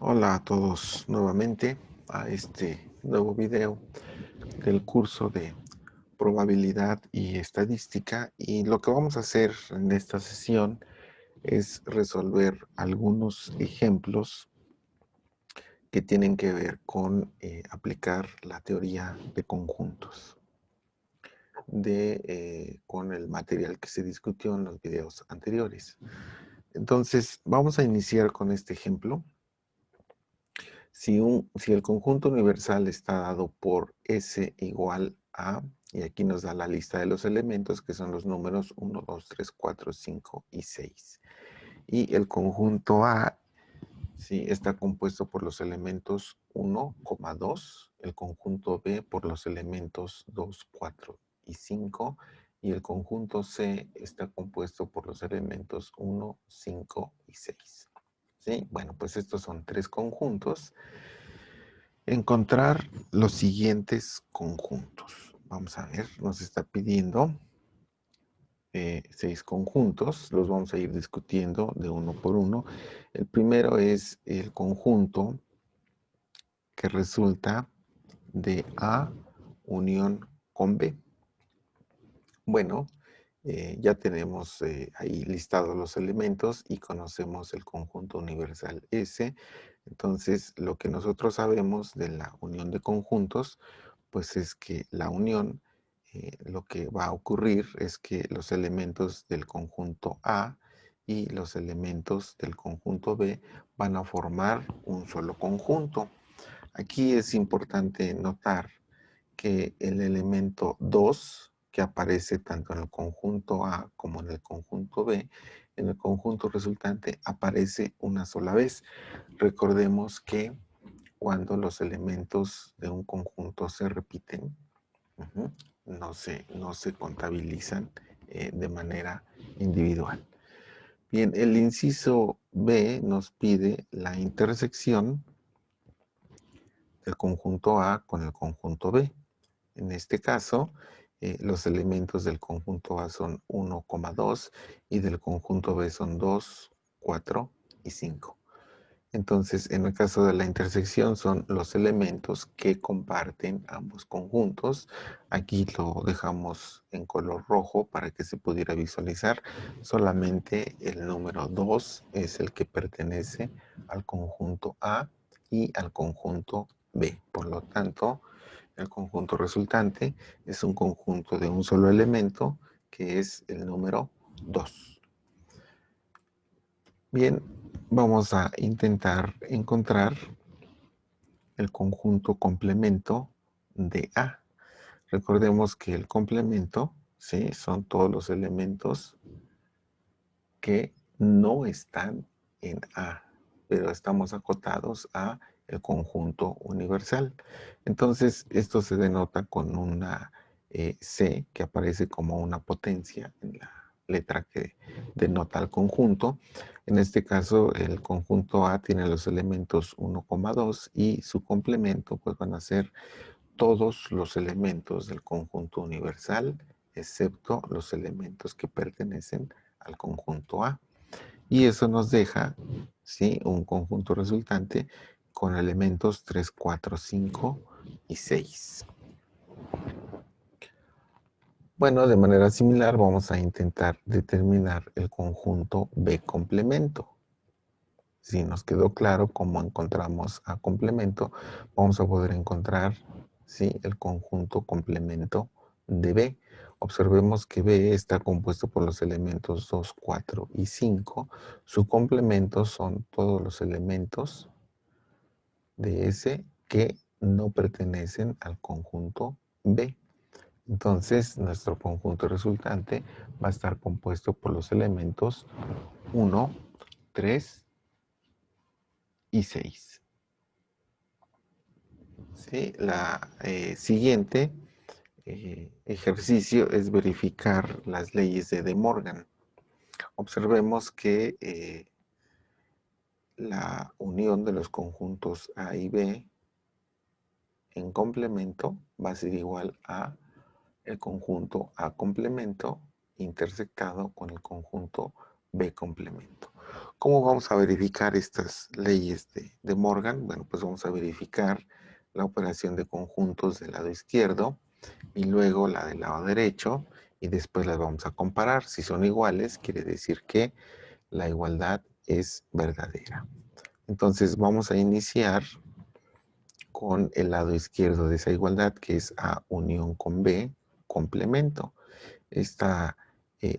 Hola a todos nuevamente a este nuevo video del curso de probabilidad y estadística, y lo que vamos a hacer en esta sesión es resolver algunos ejemplos que tienen que ver con aplicar la teoría de conjuntos con el material que se discutió en los videos anteriores. Entonces vamos a iniciar con este ejemplo. Si el conjunto universal está dado por S igual a, y aquí nos da la lista de los elementos, que son los números 1, 2, 3, 4, 5 y 6. Y el conjunto A, sí, está compuesto por los elementos 1, 2, el conjunto B por los elementos 2, 4 y 5, y el conjunto C está compuesto por los elementos 1, 5 y 6. ¿Sí? Bueno, pues estos son tres conjuntos. Encontrar los siguientes conjuntos. Vamos a ver, nos está pidiendo 6 conjuntos. Los vamos a ir discutiendo de uno por uno. El primero es el conjunto que resulta de A unión con B. Bueno, ya tenemos ahí listados los elementos y conocemos el conjunto universal S. Entonces, lo que nosotros sabemos de la unión de conjuntos, pues es que la unión, lo que va a ocurrir es que los elementos del conjunto A y los elementos del conjunto B van a formar un solo conjunto. Aquí es importante notar que el elemento 2, que aparece tanto en el conjunto A como en el conjunto B, en el conjunto resultante aparece una sola vez. Recordemos que cuando los elementos de un conjunto se repiten, no se contabilizan de manera individual. Bien, el inciso B nos pide la intersección del conjunto A con el conjunto B. En este caso, los elementos del conjunto A son 1, 2 y del conjunto B son 2, 4 y 5. Entonces, en el caso de la intersección son los elementos que comparten ambos conjuntos. Aquí lo dejamos en color rojo para que se pudiera visualizar. Solamente el número 2 es el que pertenece al conjunto A y al conjunto B. Por lo tanto, el conjunto resultante es un conjunto de un solo elemento, que es el número 2. Bien, vamos a intentar encontrar el conjunto complemento de A. Recordemos que el complemento, ¿sí?, son todos los elementos que no están en A, pero estamos acotados a el conjunto universal. Entonces, esto se denota con una C que aparece como una potencia en la letra que denota el conjunto. En este caso, el conjunto A tiene los elementos 1, 2 y su complemento pues van a ser todos los elementos del conjunto universal, excepto los elementos que pertenecen al conjunto A. Y eso nos deja, ¿sí?, un conjunto resultante con elementos 3, 4, 5 y 6. Bueno, de manera similar vamos a intentar determinar el conjunto B complemento. Si nos quedó claro cómo encontramos a complemento, vamos a poder encontrar, ¿sí?, el conjunto complemento de B. Observemos que B está compuesto por los elementos 2, 4 y 5. Su complemento son todos los elementos de S que no pertenecen al conjunto B. Entonces, nuestro conjunto resultante va a estar compuesto por los elementos 1, 3 y 6. ¿Sí? La siguiente ejercicio es verificar las leyes de De Morgan. Observemos que la unión de los conjuntos A y B en complemento va a ser igual a el conjunto A complemento intersectado con el conjunto B complemento. ¿Cómo vamos a verificar estas leyes de Morgan? Bueno, pues vamos a verificar la operación de conjuntos del lado izquierdo y luego la del lado derecho y después las vamos a comparar. Si son iguales, quiere decir que la igualdad es verdadera. Entonces vamos a iniciar con el lado izquierdo de esa igualdad, que es A unión con B, complemento. Esta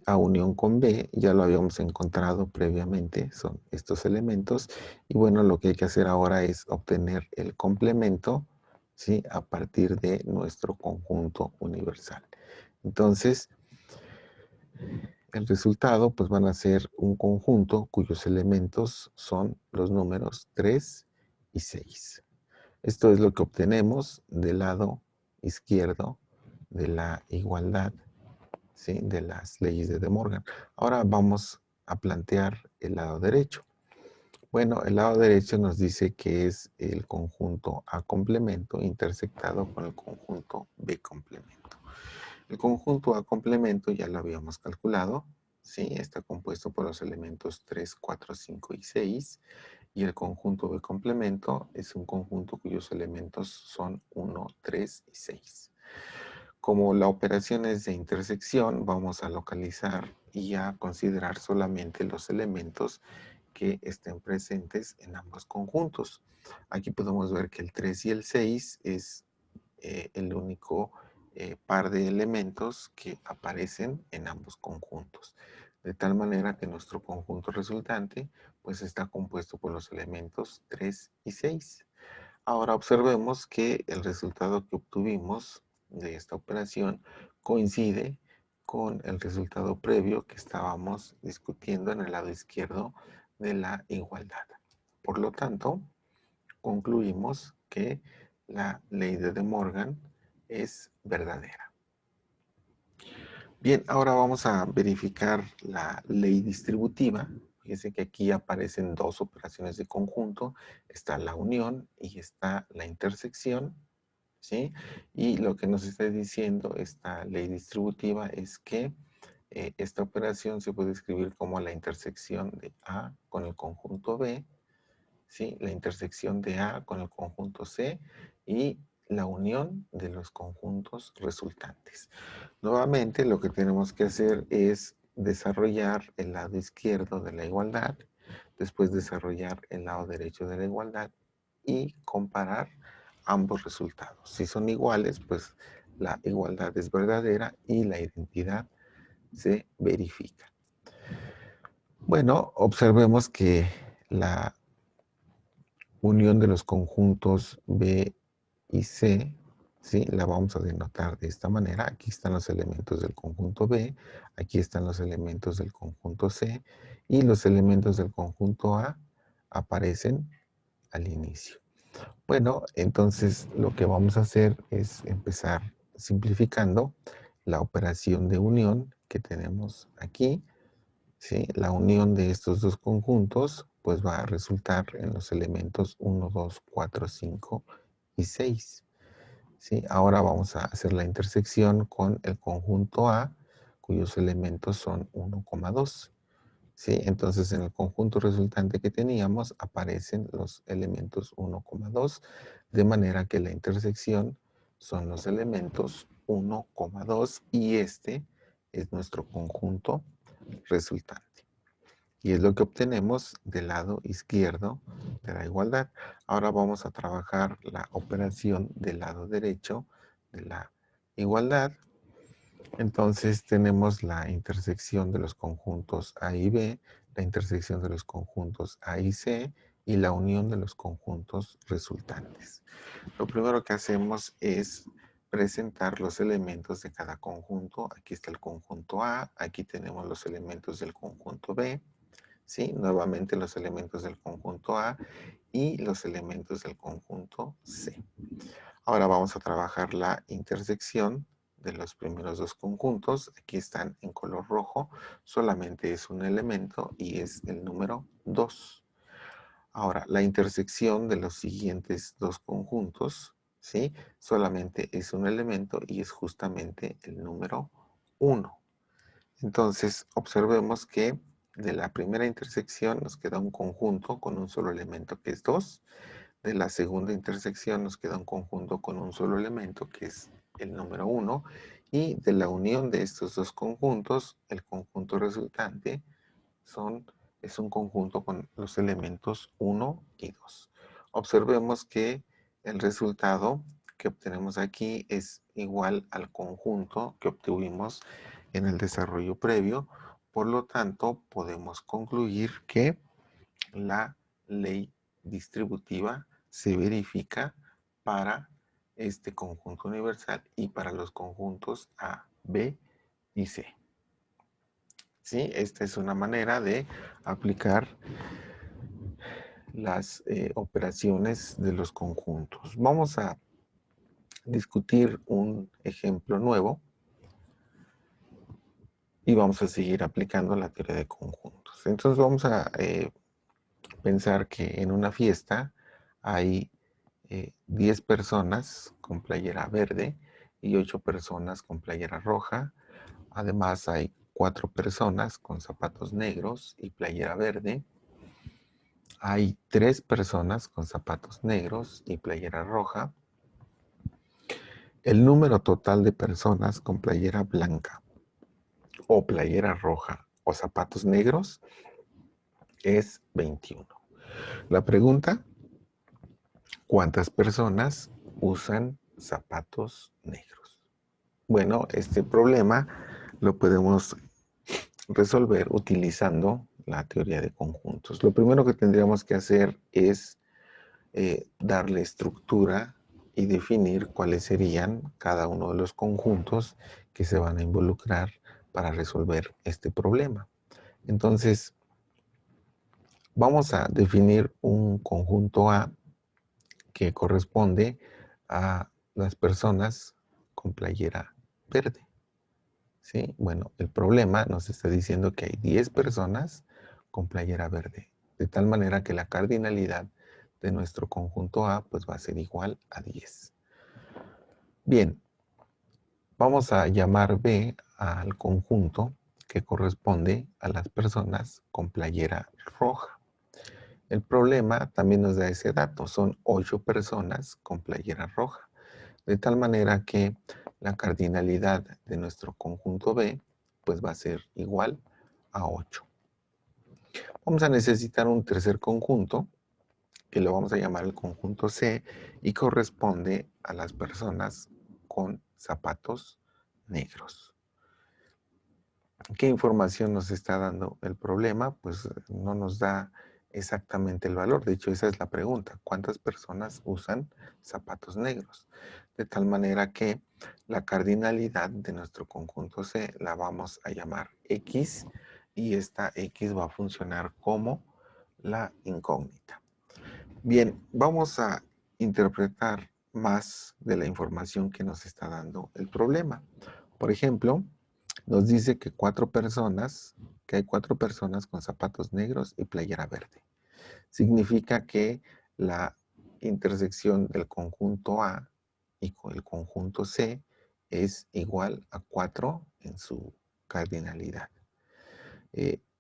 A unión con B ya lo habíamos encontrado previamente, son estos elementos. Y bueno, lo que hay que hacer ahora es obtener el complemento, ¿sí? A partir de nuestro conjunto universal. Entonces, el resultado pues van a ser un conjunto cuyos elementos son los números 3 y 6. Esto es lo que obtenemos del lado izquierdo de la igualdad, ¿sí? De las leyes de De Morgan. Ahora vamos a plantear el lado derecho. Bueno, el lado derecho nos dice que es el conjunto A complemento intersectado con el conjunto B complemento. El conjunto A complemento ya lo habíamos calculado, ¿sí? Está compuesto por los elementos 3, 4, 5 y 6. Y el conjunto B complemento es un conjunto cuyos elementos son 1, 3 y 6. Como la operación es de intersección, vamos a localizar y a considerar solamente los elementos que estén presentes en ambos conjuntos. Aquí podemos ver que el 3 y el 6 es el único par de elementos que aparecen en ambos conjuntos. De tal manera que nuestro conjunto resultante pues está compuesto por los elementos 3 y 6. Ahora observemos que el resultado que obtuvimos de esta operación coincide con el resultado previo que estábamos discutiendo en el lado izquierdo de la igualdad. Por lo tanto, concluimos que la ley de De Morgan es verdadera. Bien, ahora vamos a verificar la ley distributiva. Fíjense que aquí aparecen dos operaciones de conjunto. Está la unión y está la intersección, ¿sí? Y lo que nos está diciendo esta ley distributiva es que esta operación se puede escribir como la intersección de A con el conjunto B, ¿sí? La intersección de A con el conjunto C y la unión de los conjuntos resultantes. Nuevamente, lo que tenemos que hacer es desarrollar el lado izquierdo de la igualdad, después desarrollar el lado derecho de la igualdad y comparar ambos resultados. Si son iguales, pues la igualdad es verdadera y la identidad se verifica. Bueno, observemos que la unión de los conjuntos B y C, ¿sí? La vamos a denotar de esta manera. Aquí están los elementos del conjunto B, aquí están los elementos del conjunto C y los elementos del conjunto A aparecen al inicio. Bueno, entonces lo que vamos a hacer es empezar simplificando la operación de unión que tenemos aquí. ¿Sí? La unión de estos dos conjuntos pues va a resultar en los elementos 1, 2, 4, 5 y 6. ¿Sí? Ahora vamos a hacer la intersección con el conjunto A, cuyos elementos son 1,2. ¿Sí? Entonces en el conjunto resultante que teníamos aparecen los elementos 1,2, de manera que la intersección son los elementos 1,2 y este es nuestro conjunto resultante. Y es lo que obtenemos del lado izquierdo de la igualdad. Ahora vamos a trabajar la operación del lado derecho de la igualdad. Entonces tenemos la intersección de los conjuntos A y B, la intersección de los conjuntos A y C y la unión de los conjuntos resultantes. Lo primero que hacemos es presentar los elementos de cada conjunto. Aquí está el conjunto A, aquí tenemos los elementos del conjunto B, ¿sí? Nuevamente los elementos del conjunto A y los elementos del conjunto C. Ahora vamos a trabajar la intersección de los primeros dos conjuntos. Aquí están en color rojo. Solamente es un elemento y es el número 2. Ahora, la intersección de los siguientes dos conjuntos, ¿sí? Solamente es un elemento y es justamente el número 1. Entonces, observemos que De la primera intersección nos queda un conjunto con un solo elemento que es 2. De la segunda intersección nos queda un conjunto con un solo elemento que es el número 1. Y de la unión de estos dos conjuntos, el conjunto resultante es un conjunto con los elementos 1 y 2. Observemos que el resultado que obtenemos aquí es igual al conjunto que obtuvimos en el desarrollo previo. Por lo tanto, podemos concluir que la ley distributiva se verifica para este conjunto universal y para los conjuntos A, B y C. ¿Sí? Esta es una manera de aplicar las operaciones de los conjuntos. Vamos a discutir un ejemplo nuevo y vamos a seguir aplicando la teoría de conjuntos. Entonces vamos a pensar que en una fiesta hay 10 personas con playera verde y 8 personas con playera roja. Además hay 4 personas con zapatos negros y playera verde. Hay 3 personas con zapatos negros y playera roja. El número total de personas con playera blanca o playera roja o zapatos negros es 21. La pregunta, ¿cuántas personas usan zapatos negros? Bueno, este problema lo podemos resolver utilizando la teoría de conjuntos. Lo primero que tendríamos que hacer es darle estructura y definir cuáles serían cada uno de los conjuntos que se van a involucrar para resolver este problema. Entonces, vamos a definir un conjunto A que corresponde a las personas con playera verde. ¿Sí? Bueno, el problema nos está diciendo que hay 10 personas con playera verde, de tal manera que la cardinalidad de nuestro conjunto A pues va a ser igual a 10. Bien, vamos a llamar B al conjunto que corresponde a las personas con playera roja. El problema también nos da ese dato, son 8 personas con playera roja, de tal manera que la cardinalidad de nuestro conjunto B pues va a ser igual a 8. Vamos a necesitar un tercer conjunto que lo vamos a llamar el conjunto C y corresponde a las personas con zapatos negros. ¿Qué información nos está dando el problema? Pues no nos da exactamente el valor. De hecho, esa es la pregunta. ¿Cuántas personas usan zapatos negros? De tal manera que la cardinalidad de nuestro conjunto C la vamos a llamar X y esta X va a funcionar como la incógnita. Bien, vamos a interpretar más de la información que nos está dando el problema. Por ejemplo, nos dice que hay 4 personas con zapatos negros y playera verde. Significa que la intersección del conjunto A y con el conjunto C es igual a 4 en su cardinalidad.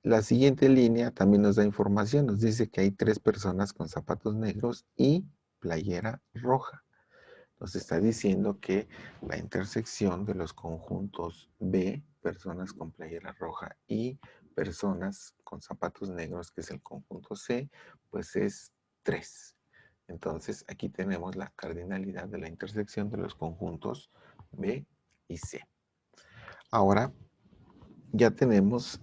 La siguiente línea también nos da información, nos dice que hay 3 personas con zapatos negros y playera roja. Nos está diciendo que la intersección de los conjuntos B, personas con playera roja, y personas con zapatos negros, que es el conjunto C, pues es 3. Entonces aquí tenemos la cardinalidad de la intersección de los conjuntos B y C. Ahora ya tenemos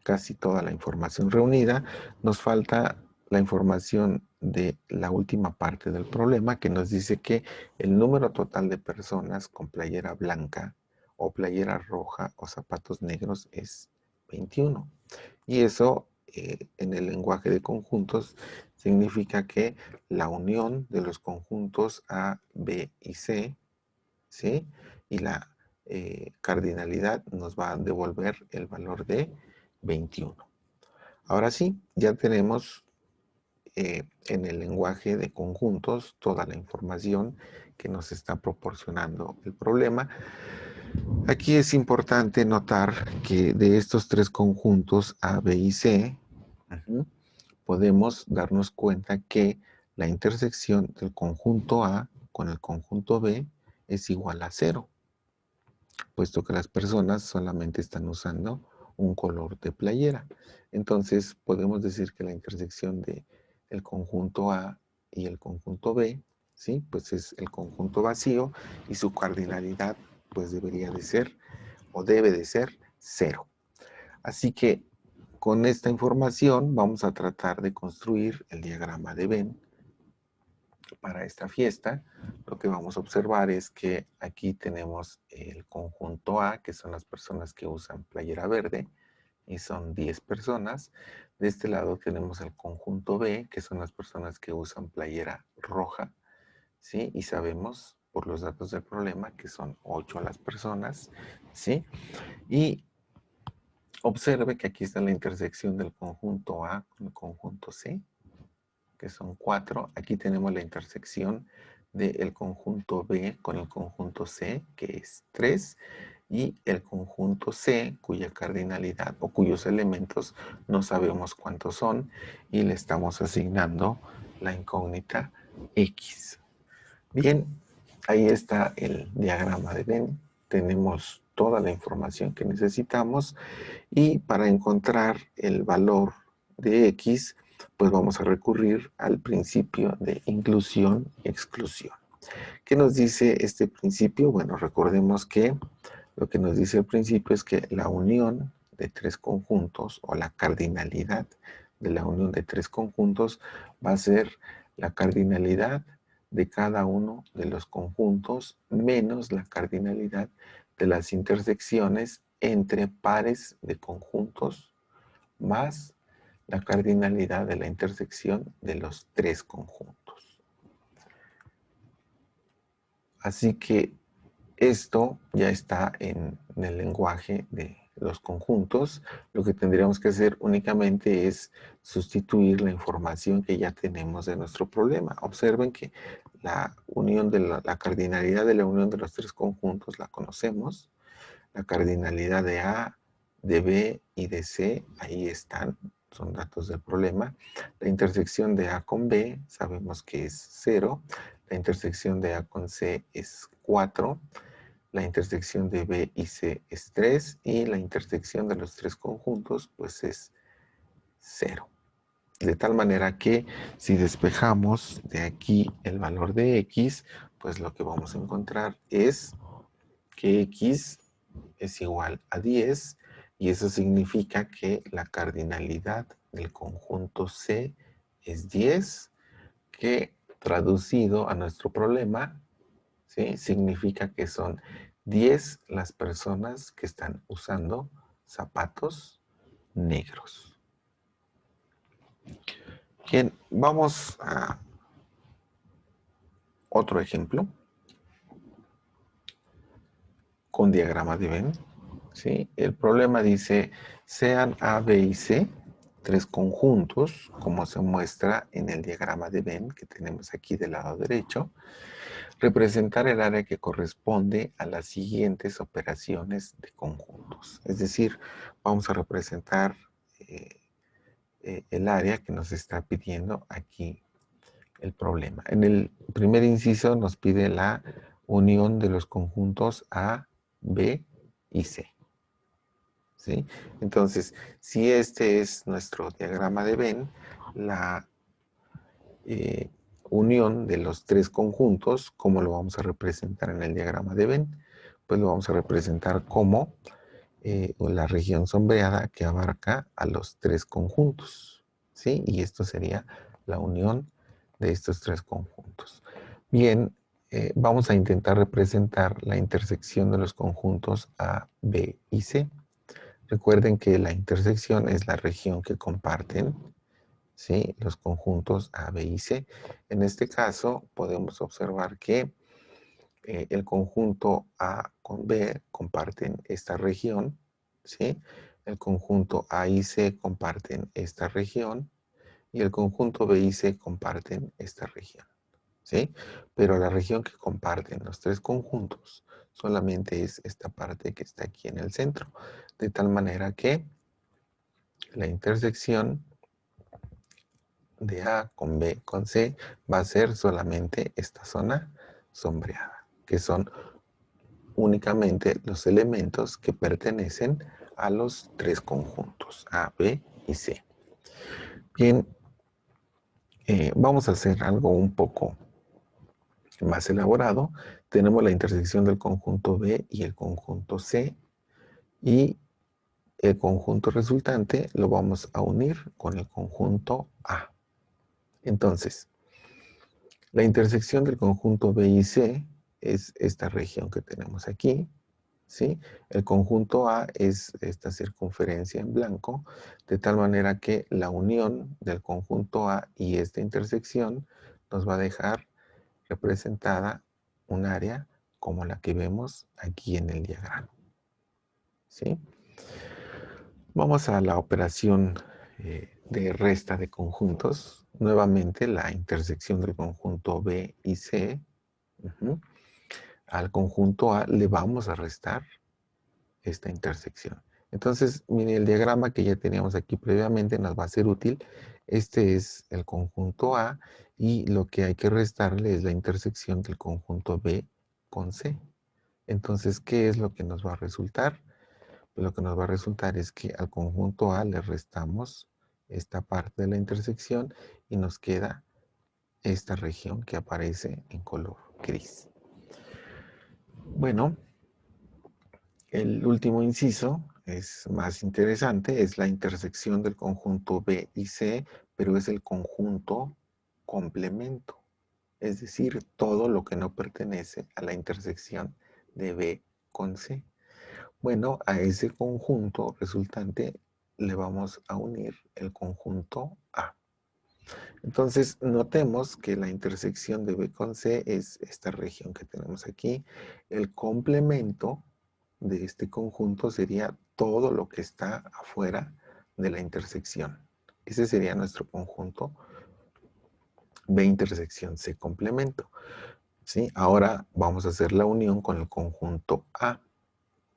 casi toda la información reunida. Nos falta la información de la última parte del problema que nos dice que el número total de personas con playera blanca o playera roja o zapatos negros es 21. Y eso en el lenguaje de conjuntos significa que la unión de los conjuntos A, B y C, ¿sí? Y la cardinalidad nos va a devolver el valor de 21. Ahora sí, ya tenemos en el lenguaje de conjuntos toda la información que nos está proporcionando el problema. Aquí es importante notar que de estos tres conjuntos A, B y C, podemos darnos cuenta que la intersección del conjunto A con el conjunto B es igual a 0, puesto que las personas solamente están usando un color de playera. Entonces podemos decir que la intersección de el conjunto A y el conjunto B, ¿sí? Pues es el conjunto vacío y su cardinalidad pues debería de ser o debe de ser 0. Así que con esta información vamos a tratar de construir el diagrama de Venn para esta fiesta. Lo que vamos a observar es que aquí tenemos el conjunto A, que son las personas que usan playera verde, y son 10 personas. De este lado tenemos el conjunto B, que son las personas que usan playera roja, ¿sí? Y sabemos por los datos del problema que son 8 las personas, ¿sí? Y observe que aquí está la intersección del conjunto A con el conjunto C, que son 4. Aquí tenemos la intersección del conjunto B con el conjunto C, que es 3. Y el conjunto C, cuya cardinalidad o cuyos elementos no sabemos cuántos son, y le estamos asignando la incógnita X. Bien, ahí está el diagrama de Venn. Tenemos toda la información que necesitamos y para encontrar el valor de X, pues vamos a recurrir al principio de inclusión y exclusión. ¿Qué nos dice este principio? Bueno, recordemos que lo que nos dice el principio es que la unión de tres conjuntos o la cardinalidad de la unión de tres conjuntos va a ser la cardinalidad de cada uno de los conjuntos menos la cardinalidad de las intersecciones entre pares de conjuntos más la cardinalidad de la intersección de los tres conjuntos. Así que esto ya está en el lenguaje de los conjuntos. Lo que tendríamos que hacer únicamente es sustituir la información que ya tenemos de nuestro problema. Observen que la unión de la cardinalidad de la unión de los tres conjuntos la conocemos. La cardinalidad de A, de B y de C, ahí están, son datos del problema. La intersección de A con B, sabemos que es 0. La intersección de A con C es 4. La intersección de B y C es 3. Y la intersección de los tres conjuntos, pues es 0. De tal manera que si despejamos de aquí el valor de X, pues lo que vamos a encontrar es que X es igual a 10 y eso significa que la cardinalidad del conjunto C es 10, que traducido a nuestro problema, ¿sí? Significa que son 10 las personas que están usando zapatos negros. Bien, vamos a otro ejemplo con diagrama de Venn. ¿Sí? El problema dice, sean A, B y C tres conjuntos, como se muestra en el diagrama de Venn que tenemos aquí del lado derecho, representar el área que corresponde a las siguientes operaciones de conjuntos. Es decir, vamos a representar el área que nos está pidiendo aquí el problema. En el primer inciso nos pide la unión de los conjuntos A, B y C. ¿Sí? Entonces, si este es nuestro diagrama de Venn, la unión de los tres conjuntos, ¿cómo lo vamos a representar en el diagrama de Venn? Pues lo vamos a representar como la región sombreada que abarca a los tres conjuntos, ¿sí? Y esto sería la unión de estos tres conjuntos. Bien, vamos a intentar representar la intersección de los conjuntos A, B y C. Recuerden que la intersección es la región que comparten, ¿sí? Los conjuntos A, B y C. En este caso podemos observar que el conjunto A con B comparten esta región, ¿sí? El conjunto A y C comparten esta región y el conjunto B y C comparten esta región, ¿sí? Pero la región que comparten los tres conjuntos solamente es esta parte que está aquí en el centro, de tal manera que la intersección de A con B con C va a ser solamente esta zona sombreada, que son únicamente los elementos que pertenecen a los tres conjuntos, A, B y C. Bien, vamos a hacer algo un poco más elaborado. Tenemos la intersección del conjunto B y el conjunto C, y el conjunto resultante lo vamos a unir con el conjunto A. Entonces, la intersección del conjunto B y C es esta región que tenemos aquí, ¿sí? El conjunto A es esta circunferencia en blanco, de tal manera que la unión del conjunto A y esta intersección nos va a dejar representada un área como la que vemos aquí en el diagrama, ¿sí? Vamos a la operación de resta de conjuntos. Nuevamente la intersección del conjunto B y C. Al conjunto A le vamos a restar esta intersección. Entonces, mire, el diagrama que ya teníamos aquí previamente nos va a ser útil. Este es el conjunto A y lo que hay que restarle es la intersección del conjunto B con C. Entonces, ¿qué es lo que nos va a resultar? Pues lo que nos va a resultar es que al conjunto A le restamos esta parte de la intersección y nos queda esta región que aparece en color gris. Bueno, el último inciso es más interesante, es la intersección del conjunto B y C, pero es el conjunto complemento, es decir, todo lo que no pertenece a la intersección de B con C. Bueno, a ese conjunto resultante le vamos a unir el conjunto A. Entonces, notemos que la intersección de B con C es esta región que tenemos aquí. El complemento de este conjunto sería todo lo que está afuera de la intersección. Ese sería nuestro conjunto B intersección C complemento, ¿sí? Ahora vamos a hacer la unión con el conjunto A.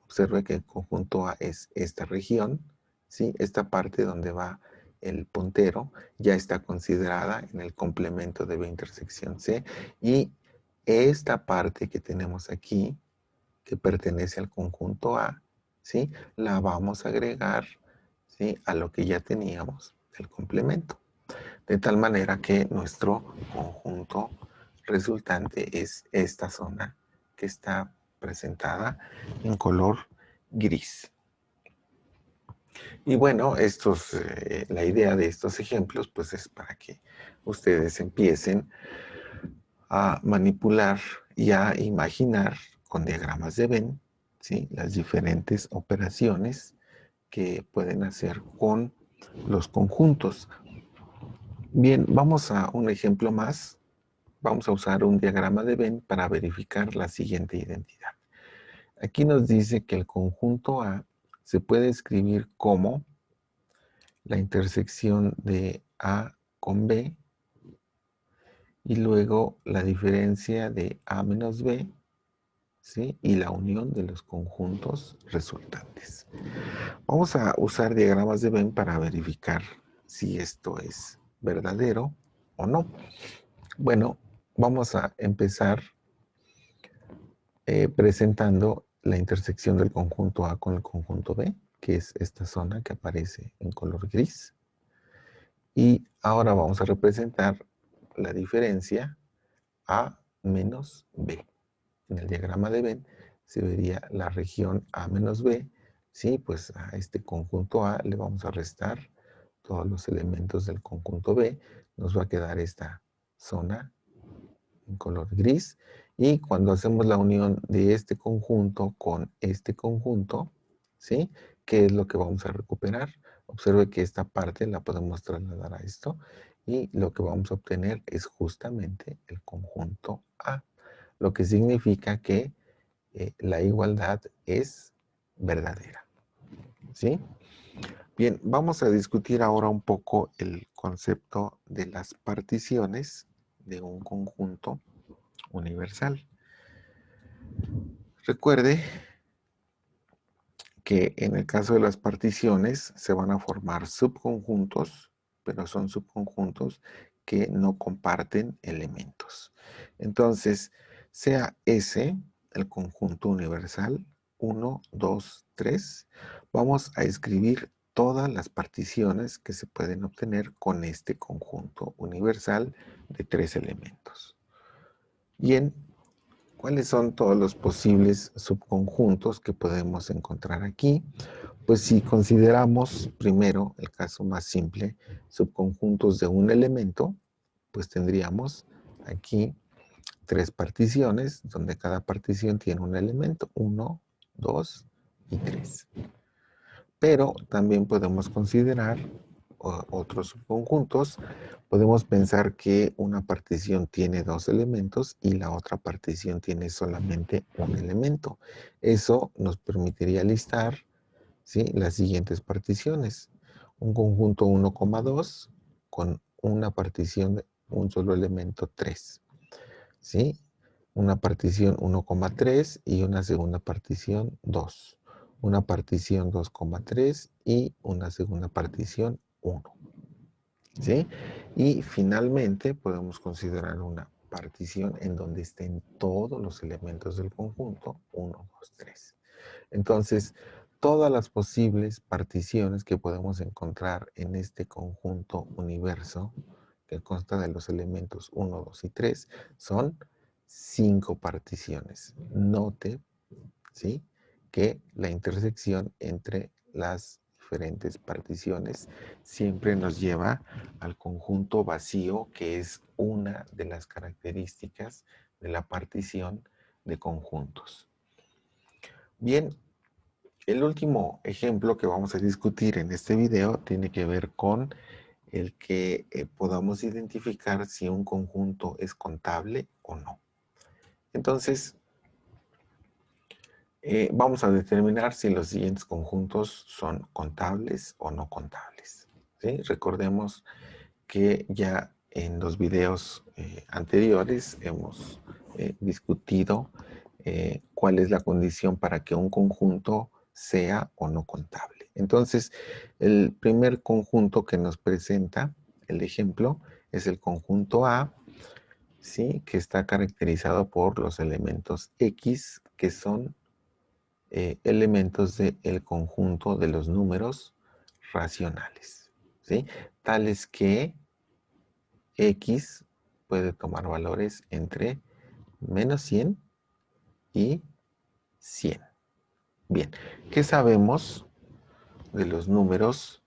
Observe que el conjunto A es esta región, ¿sí? Esta parte donde va el puntero ya está considerada en el complemento de B intersección C, y esta parte que tenemos aquí, que pertenece al conjunto A, ¿sí? La vamos a agregar, ¿sí?, a lo que ya teníamos del complemento. De tal manera que nuestro conjunto resultante es esta zona que está presentada en color gris. Y bueno, la idea de estos ejemplos pues es para que ustedes empiecen a manipular y a imaginar con diagramas de Venn, ¿sí?, las diferentes operaciones que pueden hacer con los conjuntos. Bien, vamos a un ejemplo más. Vamos a usar un diagrama de Venn para verificar la siguiente identidad. Aquí nos dice que el conjunto A se puede escribir como la intersección de A con B y luego la diferencia de A menos B, ¿sí?, y la unión de los conjuntos resultantes. Vamos a usar diagramas de Venn para verificar si esto es verdadero o no. Bueno, vamos a empezar presentando la intersección del conjunto A con el conjunto B, que es esta zona que aparece en color gris. Y ahora vamos a representar la diferencia A menos B. En el diagrama de Venn se vería la región A menos B. Sí, pues a este conjunto A le vamos a restar todos los elementos del conjunto B. Nos va a quedar esta zona en color gris. Y cuando hacemos la unión de este conjunto con este conjunto, ¿sí?, ¿qué es lo que vamos a recuperar? Observe que esta parte la podemos trasladar a esto y lo que vamos a obtener es justamente el conjunto A, lo que significa que la igualdad es verdadera, ¿sí? Bien, vamos a discutir ahora un poco el concepto de las particiones de un conjunto universal. Recuerde que en el caso de las particiones se van a formar subconjuntos, pero son subconjuntos que no comparten elementos. Entonces, sea S el conjunto universal 1, 2, 3, vamos a escribir todas las particiones que se pueden obtener con este conjunto universal de 3 elementos. Bien, ¿cuáles son todos los posibles subconjuntos que podemos encontrar aquí? Pues si consideramos primero el caso más simple, subconjuntos de un elemento, pues tendríamos aquí 3 particiones, donde cada partición tiene un elemento, 1, 2 y 3. Pero también podemos considerar otros subconjuntos. Podemos pensar que una partición tiene 2 elementos y la otra partición tiene solamente un elemento. Eso nos permitiría listar, ¿sí?, las siguientes particiones. Un conjunto 1,2 con una partición de un solo elemento 3. ¿Sí? Una partición 1,3 y una segunda partición 2. Una partición 2,3 y una segunda partición 1. ¿Sí? Y finalmente podemos considerar una partición en donde estén todos los elementos del conjunto 1, 2, 3. Entonces, todas las posibles particiones que podemos encontrar en este conjunto universo, que consta de los elementos 1, 2 y 3, son 5 particiones. Note, ¿sí?, que la intersección entre las diferentes particiones siempre nos lleva al conjunto vacío, que es una de las características de la partición de conjuntos. Bien, el último ejemplo que vamos a discutir en este video tiene que ver con el que podamos identificar si un conjunto es contable o no. Entonces, vamos a determinar si los siguientes conjuntos son contables o no contables. ¿Sí? Recordemos que ya en los videos anteriores hemos discutido cuál es la condición para que un conjunto sea o no contable. Entonces, el primer conjunto que nos presenta el ejemplo es el conjunto A, ¿sí?, que está caracterizado por los elementos X, que son elementos del conjunto de los números racionales, ¿sí?, tales que X puede tomar valores entre menos 100 y 100. Bien, ¿qué sabemos de los números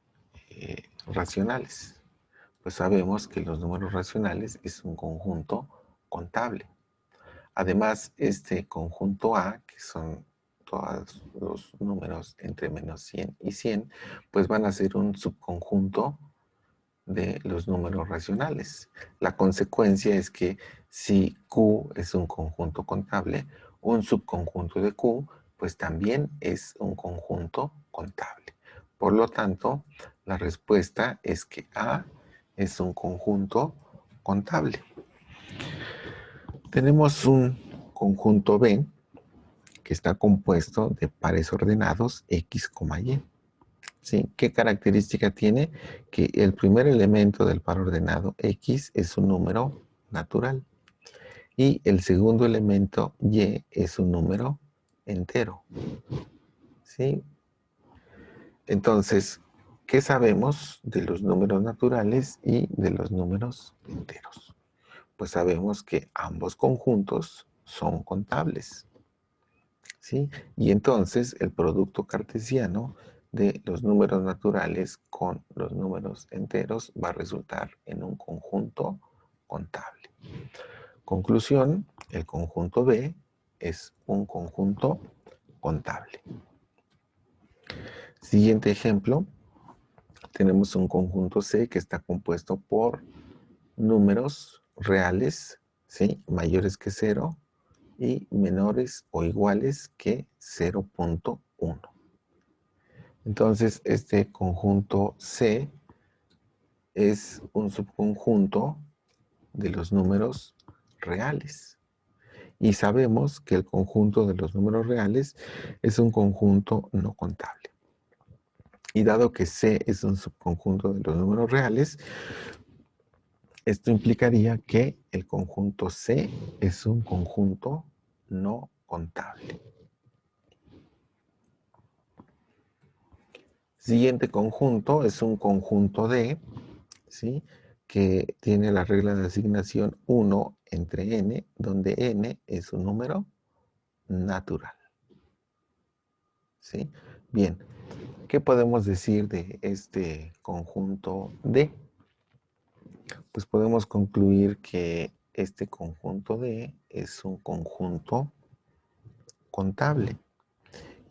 racionales? Pues sabemos que los números racionales es un conjunto contable. Además, este conjunto A, que son todos los números entre menos 100 y 100, pues van a ser un subconjunto de los números racionales. La consecuencia es que si Q es un conjunto contable, un subconjunto de Q, pues también es un conjunto contable. Por lo tanto, la respuesta es que A es un conjunto contable. Tenemos un conjunto B que está compuesto de pares ordenados X, Y. ¿Sí? ¿Qué característica tiene? Que el primer elemento del par ordenado X es un número natural y el segundo elemento Y es un número entero. ¿Sí? Entonces, ¿qué sabemos de los números naturales y de los números enteros? Pues sabemos que ambos conjuntos son contables. ¿Sí? Y entonces el producto cartesiano de los números naturales con los números enteros va a resultar en un conjunto contable. Conclusión, el conjunto B es un conjunto contable. Siguiente ejemplo, tenemos un conjunto C que está compuesto por números reales, ¿sí?, mayores que 0 y menores o iguales que 0.1. Entonces, este conjunto C es un subconjunto de los números reales. Y sabemos que el conjunto de los números reales es un conjunto no contable. Y dado que C es un subconjunto de los números reales, esto implicaría que el conjunto C es un conjunto no contable. Siguiente conjunto es un conjunto D, ¿sí?, que tiene la regla de asignación 1 entre n, donde n es un número natural. ¿Sí? Bien, ¿qué podemos decir de este conjunto D? Pues podemos concluir que este conjunto D es un conjunto contable.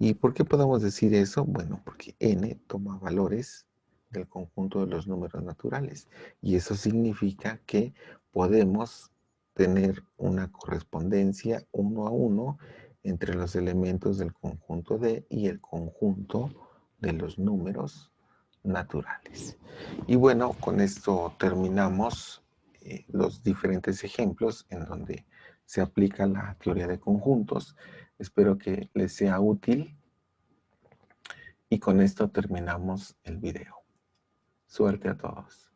¿Y por qué podemos decir eso? Bueno, porque n toma valores del conjunto de los números naturales. Y eso significa que podemos tener una correspondencia 1 a 1 entre los elementos del conjunto D y el conjunto de los números naturales. Y bueno, con esto terminamos los diferentes ejemplos en donde se aplica la teoría de conjuntos. Espero que les sea útil y con esto terminamos el video. Suerte a todos.